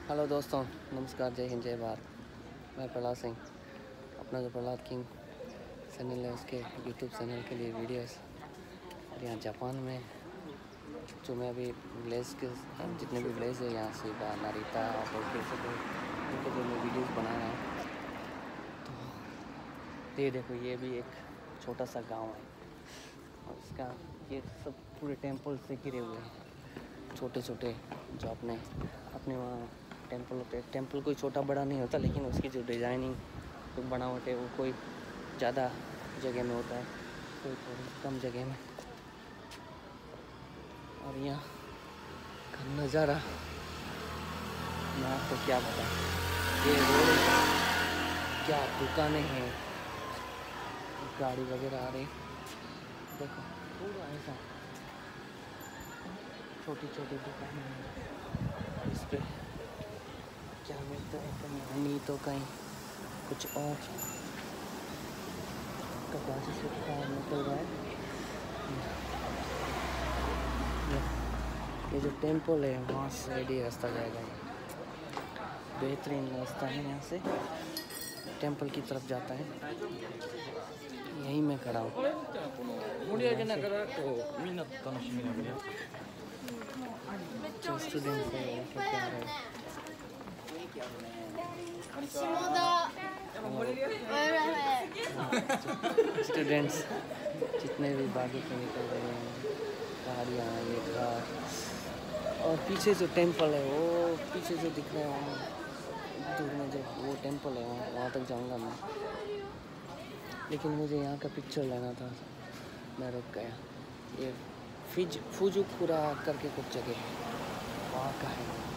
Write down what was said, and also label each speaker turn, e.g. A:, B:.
A: Hello दोस्तों, नमस्कार, जय हिंद, जय भारत। मैं प्रहलाद सिंह, अपना जो प्रहलाद किंग चैनल है उसके यूट्यूब चैनल के लिए वीडियोस। और यहाँ जापान में जो मैं अभी विलेज के जितने भी विलेज है यहाँ से नारिता और उनके जो मैं वीडियोस बना रहा हूँ। तो ये देखो, ये भी एक छोटा सा गांव है और इसका ये सब पूरे टेम्पल से घिरे हुए हैं, छोटे छोटे जो अपने वहाँ टेम्पल कोई छोटा बड़ा नहीं होता, लेकिन उसकी जो डिज़ाइनिंग जो बनावट है वो कोई ज़्यादा जगह में होता है, कोई थोड़ी कम जगह में। और यहाँ का नज़ारा मैं आपको क्या बताऊँ, ये रोड क्या दुकानें हैं, गाड़ी वगैरह आ रही, देखो पूरा ऐसा छोटी छोटी दुकानें हैं। इस पर क्या मिलता है, कहीं हनी तो कहीं कुछ और कपास से बाहर निकल रहा है। ये जो टेम्पल है वहाँ से ही रास्ता जाएगा, बेहतरीन रास्ता है, यहाँ से टेम्पल की तरफ जाता है। यहीं मैं खड़ा हूँ। स्टूडेंट्स स्टूडेंट्स जितने भी बागी से निकल रहे हैं, गाड़ियाँ, ये घर और पीछे जो टेम्पल है वो पीछे जो दिख रहा है वहाँ दूर में जो वो टेम्पल है वहाँ तक जाऊँगा मैं, लेकिन मुझे यहाँ का पिक्चर लेना था, मैं रुक गया। ये फुजुकुरा करके कुछ जगह है, वहाँ का है।